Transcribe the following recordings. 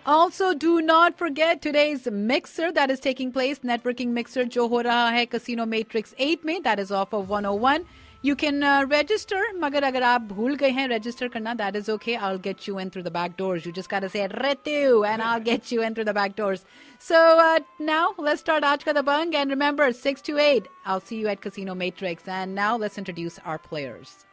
Also, do not forget today's mixer that is taking place, networking mixer जो हो रहा है Casino Matrix 8 में, that is offer 101. You can register, मगर अगर आप भूल गए हैं register करना, that is okay. I'll get you in through the back doors. You just gotta say Ritu and I'll get you in through the back doors. So now let's start Aaj Ka Dabang, and remember 6 to 8. I'll see you at Casino Matrix. And now let's introduce our players.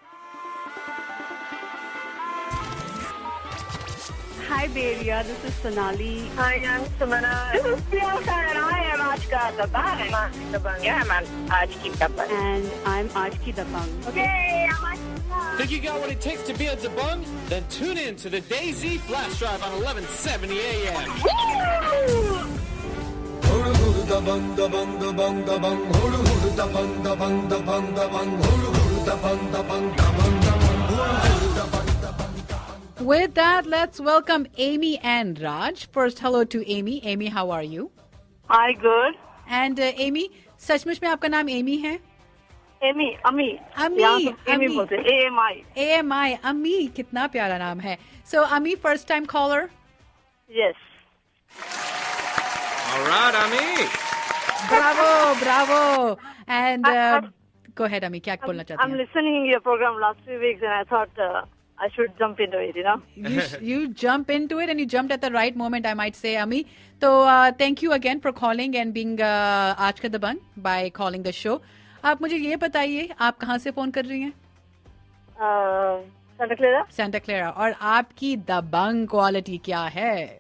Hi, Beria. This is Sonali. Hi, I'm Sumana. This is Priyanka, and I am Aaj Ka Dabang. Yeah, I'm Aaj Ki Dabang. And I'm Aaj Ki Dabang. Yay, I'm Aaj Ki Dabang. Think you got what it takes to be a Dabang? Then tune in to the DayZ Flash Drive on 1170 AM. Dabang dabang dabang dabang huru huru dabang dabang dabang dabang huru huru dabang dabang dabang dabang huru dabang. With that, let's welcome Amy and Raj. First, hello to Amy. Amy, how are you? Hi, good. And Amy, सचमुच में आपका नाम Amy है? Amy, Ami. Ami, Amy Ami. बोलते हैं, AMI. AMI, Ami, कितना प्यारा नाम है. So, Ami, first time caller? Yes. All right, Ami. Bravo, bravo. And go ahead, Ami, क्या बोलना चाहती I'm हैं? listening to your program last 3 weeks, and I thought I should jump into it, you know. You jump into it, and you jumped at the right moment, I might say, Ami. So, thank you again for calling and being आज का दबंग by calling the show. आप मुझे ये बताइए, आप कहाँ से phone कर रही हैं? Santa Clara? Santa Clara. और आपकी दबंग क्वालिटी क्या है?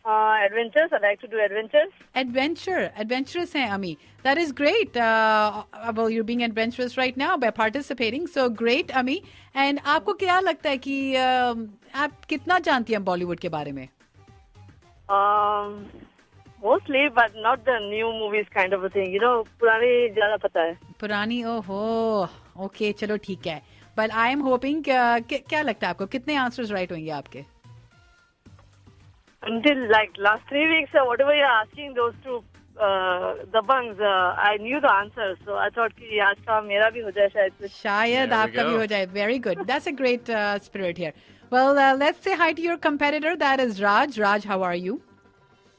Adventures. I like to do adventures. Adventurous हैं Ami. That is great. Well, you're being adventurous right now by participating. So great, Ami. And आपको क्या लगता है कि आप कितना जानती हैं बॉलीवुड के बारे में? Mostly, but not the new movies kind of a thing. You know, पुरानी ज़्यादा पता है. पुरानी ओहो. Okay, चलो ठीक है. But I am hoping क्या लगता है आपको कितने answers right होंगे आपके? Until like last 3 weeks, whatever you're asking those two dabangs, I knew the answer. So I thought कि आज का मेरा भी हो जाए शायद. शायद आपका भी हो जाए. Very good. That's a great spirit here. Well, let's say hi to your competitor. That is Raj. Raj, how are you?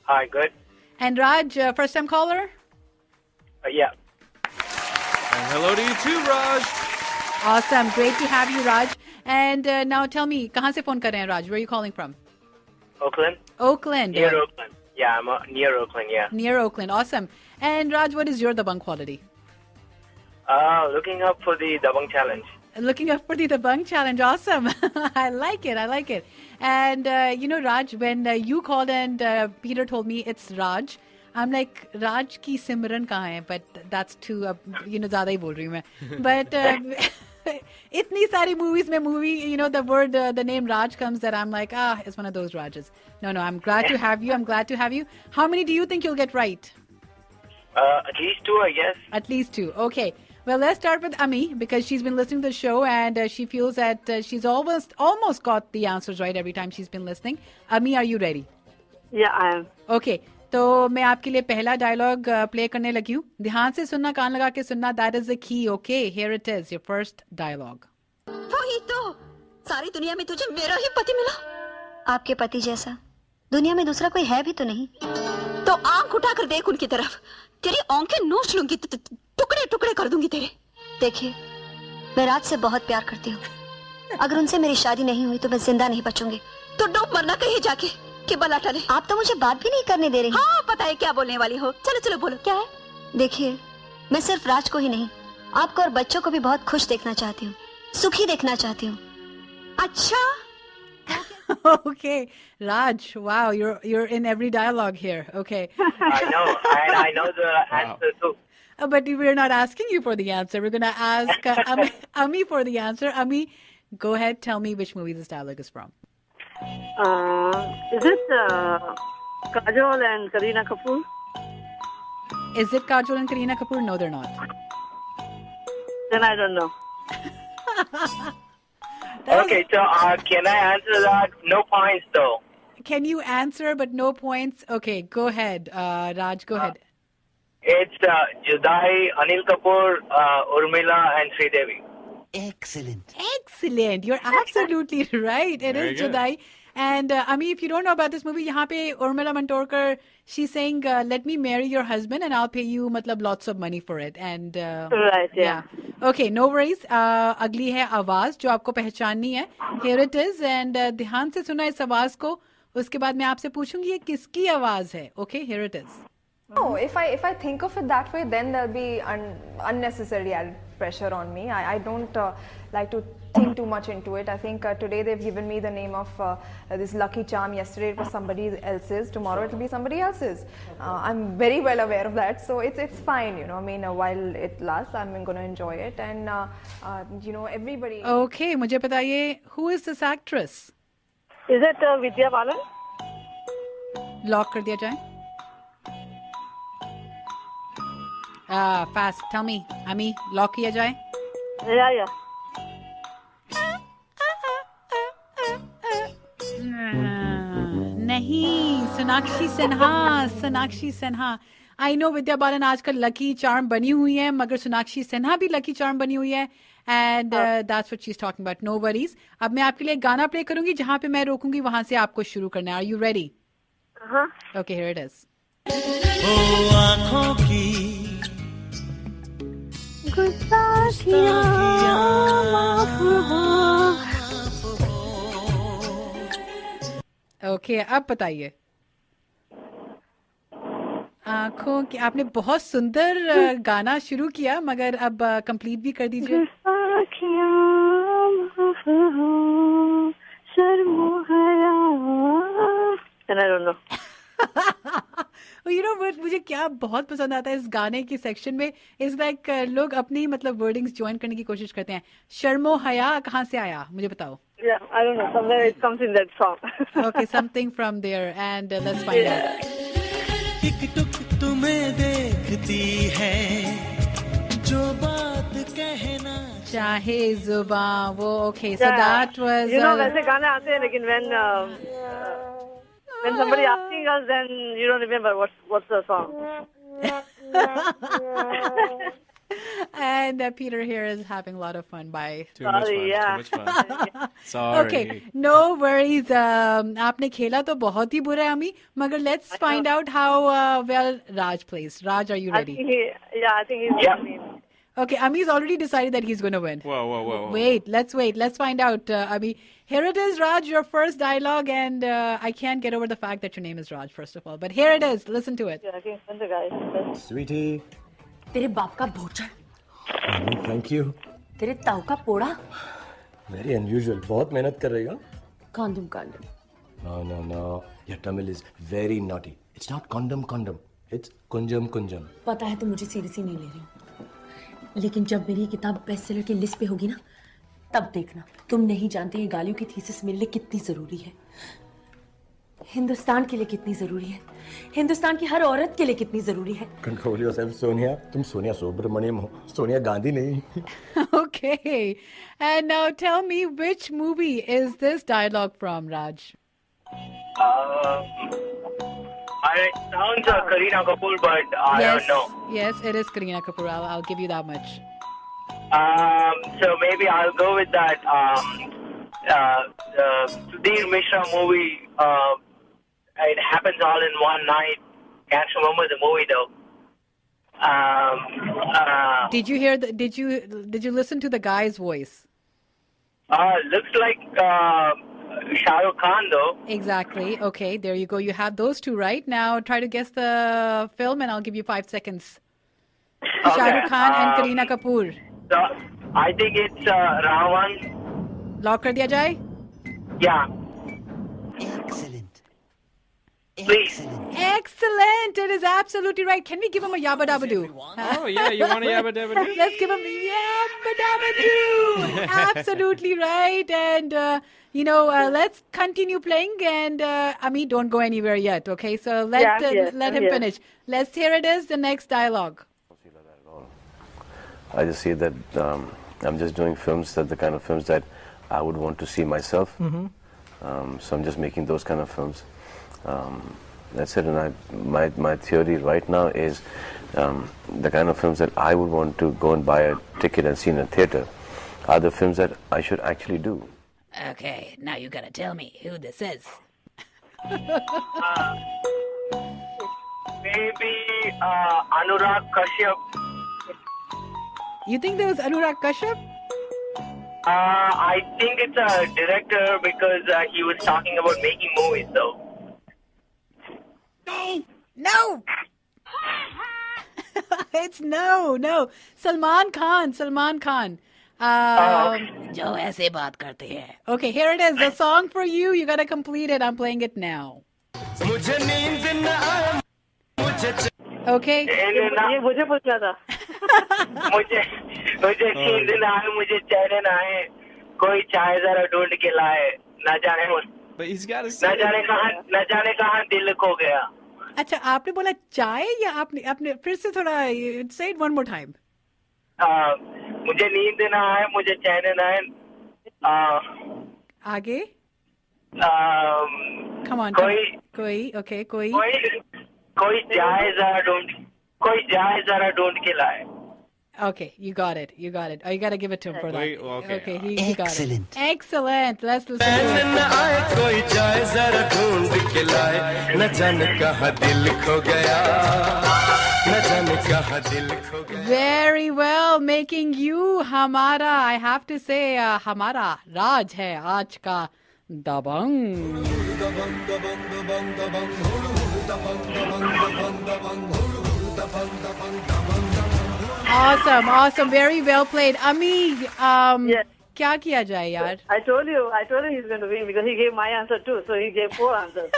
Hi, good. And Raj, first time caller? Yeah. And hello to you too, Raj. Awesome. Great to have you, Raj. And now tell me, कहाँ से phone कर रहे हैं Raj? Where are you calling from? Oakland? Oakland. Near Oakland. Yeah, I'm near Oakland, yeah. Near Oakland. Awesome. And Raj, what is your dabang quality? Looking up for the Dabang Challenge. Looking up for the dabang challenge. Awesome. I like it. I like it. And, you know, Raj, when you called and Peter told me it's Raj, I'm like, Raj ki Simran kahan hai? But that's too, you know, ज़्यादा ही बोल रही हूँ मैं. But इतनी सारी movies में you know, the word, the name Raj comes that I'm like, it's one of those Rajas. No, I'm glad to have you. I'm glad to have you. How many do you think you'll get right? At least 2, I guess. At least 2. Okay. Well, let's start with Ami because she's been listening to the show and she feels that she's almost got the answers right every time she's been listening. Ami, are you ready? Yeah, I am. Okay. तो मैं आपके लिए पहला dialogue play करने लगी हूँ. ध्यान से सुनना, कान लगा के सुनना. That is the key. Okay, here it is. Your first dialogue. वही तो सारी दुनिया में तुझे मेरा ही पति मिला. आपके पति जैसा दुनिया में दूसरा कोई है भी तो नहीं. तो आंख उठाकर देख उनकी तरफ. तेरी आंखें नोच लूंगी, टुकड़े टुकड़े कर दूंगी तेरे. देखिए, मैं राज से बहुत प्यार करती हूँ. अगर उनसे मेरी शादी नहीं हुई तो मैं जिंदा नहीं बचूंगी. तो डूब मरना कहीं जाके कि बला टले. आप तो मुझे बात भी नहीं करने दे रही. हाँ, पता है क्या बोलने वाली हो. चलो चलो बोलो क्या है. देखिए, मैं सिर्फ राज को ही नहीं, आपको और बच्चों को भी बहुत खुश देखना चाहती हूँ, सुखी देखना चाहती हूँ. अच्छा. Okay, Raj. Wow, you're in every dialogue here. Okay. I know, and I know the answer too. But we're not asking you for the answer. We're gonna ask Ami for the answer. Ami, go ahead. Tell me which movie this dialogue is from. Is it Kajol and Kareena Kapoor? Is it Kajol and Kareena Kapoor? No, they're not. Then I don't know. Okay, so can I answer that? No points though. Can you answer but no points? Okay, go ahead. Raj, go ahead. It's Judai, Anil Kapoor, Urmila, and Sridevi. Excellent. You're absolutely right. It Very is good. Judai. And Ami, if you don't know about this movie, यहाँ पे Urmila Matondkar, she's saying, let me marry your husband and I'll pay you मतलब lots of money for it. And Right, yeah. Okay, no worries. अगली है आवाज जो आपको पहचाननी है. Here it is, and ध्यान से सुना इस आवाज को. उसके बाद मैं आपसे पूछूंगी ये किसकी आवाज है. Okay, here it is. No, if I think of it that way, then there'll be unnecessary added pressure on me. I don't like to think too much into it. I think today they've given me the name of this lucky charm. Yesterday it was somebody else's. Tomorrow it'll be somebody else's. I'm very well aware of that, so it's fine. You know, I mean, while it lasts, I'm going to enjoy it, and you know, everybody. Okay, मुझे बताइए, who is this actress? Is it Vidya Balan? Lock कर दिया जाए. Fast, tell me. Ami, lock किया जाए. Yeah. नहीं, Sonakshi Sinha. I know Vidya Balan आजकल lucky charm बनी हुई है, मगर सोनाक्षी सिन्हा भी लकी चार्म बनी हुई है. And that's what she's talking about. No worries. अब मैं आपके लिए गाना प्ले करूंगी, जहां पे मैं रोकूंगी वहां से आपको शुरू करना है. Are you ready? Okay, here it is. ओ आँखों की Okay, अब बताइए. आँखों की आपने बहुत सुंदर गाना शुरू किया, मगर अब कंप्लीट भी कर दीजिए. And I don't know. You know what मुझे क्या बहुत पसंद आता है इस गाने की सेक्शन में, इज लाइक लोग अपनी मतलब वर्डिंग्स ज्वाइन करने की कोशिश करते हैं. शर्मो हया कहाँ से आया, मुझे बताओ. Yeah, I don't know. Somewhere it comes in that song. Okay, something from there, and let's find out. टिक टुक तुम्हें देखती है जो बात कहना चाहे जुबान वो. Okay, so Yeah. that was You know, वैसे गाने आते हैं, लेकिन when somebody asking us, then you don't remember what's the song. and Peter here is having a lot of fun by. Too much fun. Sorry, yeah. Too much fun. Sorry. Okay, no worries. आपने खेला तो बहुत ही बुरा है अमी, मगर let's find out how well Raj plays. Raj, are you I ready? think I think he's Yeah. gonna win. Okay, Ami's already decided that he's going to win. Whoa. Wait. Let's find out, Ami. Here it is, Raj, your first dialogue, and I can't get over the fact that your name is Raj, first of all. But here it is. Listen to it. Yeah, I think the guys. Sweetie. तेरे बाप का भोजन, Thank you. तेरे ताऊ का पोड़ा. Very unusual. बहुत मेहनत कर रही हो. कांडम. No. Your Tamil is very naughty. It's not condom. It's kunjam. पता है तुम मुझे सीरियसली नहीं ले रही हो, लेकिन जब मेरी किताब बेस्टसेलर की लिस्ट पे होगी ना, तब देखना. तुम नहीं जानते ये गालियों की थीसिस मेरे लिए कितनी जरूरी है, हिंदुस्तान के लिए कितनी जरूरी है, हिंदुस्तान की हर औरत के लिए कितनी जरूरी है. Control yourself, Sonia. तुम सोनिया सुब्रमण्यम हो, सोनिया गांधी नहीं. Okay. And now tell me, which movie is this dialogue from, Raj? It sounds Kareena Kapoor, but I don't know. Yes, it is Kareena Kapoor. I'll give you that much. So maybe I'll go with that. The Sudhir Mishra movie. It happens all in one night. Can't remember the movie though. Did you hear? Did you listen to the guy's voice? Looks like Shah Rukh Khan though. Exactly. Okay, there you go. You have those two right. Now try to guess the film, and I'll give you 5 seconds. Okay. Shah Rukh Khan and Kareena Kapoor. So I think it's Ravan. Lock कर दिया जाए? Yeah. Please. Excellent. It is absolutely right. Can we give him a yabba dabba doo? Oh yeah, you want a yabba dabba doo? Let's give him yabba dabba doo. Absolutely right. And let's continue playing. And Ami, don't go anywhere yet. Okay, so let him finish. Let's hear it is the next dialogue. I just see that I'm just doing films, that the kind of films that I would want to see myself. So I'm just making those kind of films. That's it. And my theory right now is the kind of films that I would want to go and buy a ticket and see in a theater are the films that I should actually do. Okay, now you gotta tell me who this is. Maybe Anurag Kashyap. You think there was Anurag Kashyap? I think it's a director because he was talking about making movies, though. No! It's no. Salman Khan. जो ऐसे बात करते हैं. Okay, here it is. The song for you. You gotta complete it. I'm playing it now. Okay. ये मुझे पूछना था. मुझे नींद न आए, मुझे चैन न आए, कोई चाहे जरा ढूंढ के लाए, न जाने कहाँ दिल खो गया. अच्छा, आपने बोला चाय या आपने फिर से थोड़ा say it one more time. मुझे नींद न आए, मुझे चैन न आए. आगे. Come on. कोई जाए जरा ढूंढ के लाए. Okay, you got it. Oh, you gotta give it to him for that. Okay, he got it. Excellent. Let's listen to it. कोई जाए जरा ढूंढ के लाए, न जाने कहाँ दिल खो गया, न जाने कहाँ दिल खो गया. Very well, making you हमारा. I have to say, हमारा राज है आज का दबंग. Awesome. Very well played. Ami, Yes. क्या किया जाए यार? I told you he's going to win because he gave my answer too. So he gave 4 answers.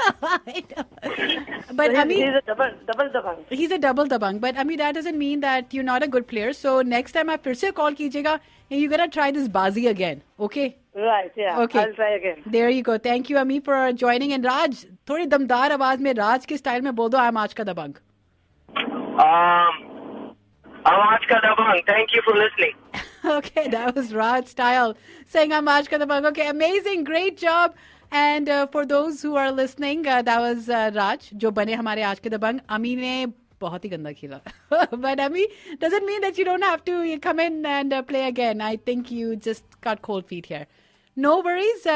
But so Ami, he's a double dabang. He's a double dabang. But Ami, that doesn't mean that you're not a good player. So next time आप फिर से call कीजिएगा, and you gotta try this bazi again. Okay? Right, yeah. Okay. I'll try again. There you go. Thank you, Ami, for joining. And Raj, थोड़ी दमदार आवाज में राज के style में बोल दो, I'm आज का दबंग. I'm आज का दबंग. Thank you for listening. Okay, that was Raj style saying I'm Aaj Ka Dabang. Okay, amazing, great job. And for those who are listening, that was Raj, जो बने हमारे आज के दबंग. Ami ने बहुत ही गंदा खेला. But Ami, doesn't mean that you don't have to come in and play again. I think you just got cold feet here. No worries.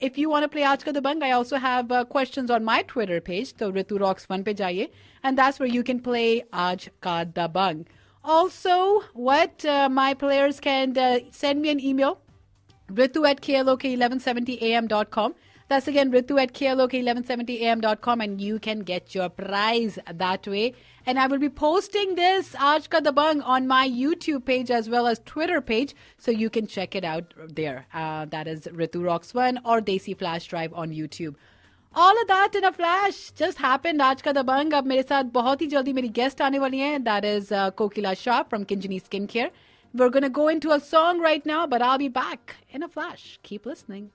If you want to play Aaj Ka Dabang, I also have questions on my Twitter page. So Ritu Rocks 1 pe jaiye. And that's where you can play Aaj Ka Dabang. Also, what my players can send me an email, ritu@klok1170am.com. That's again ritu@klok1170am.com, and you can get your prize that way. And I will be posting this Aaj Ka Dabang on my YouTube page as well as Twitter page, so you can check it out there. That is Ritu Rocks 1 or Desi Flash Drive on YouTube. All of that in a flash just happened. आज का दबंग. अब मेरे साथ बहुत ही जल्दी मेरी guest आने वाली हैं. That is Kokila Shah from Kinjani Skincare. We're going to go into a song right now, but I'll be back in a flash. Keep listening.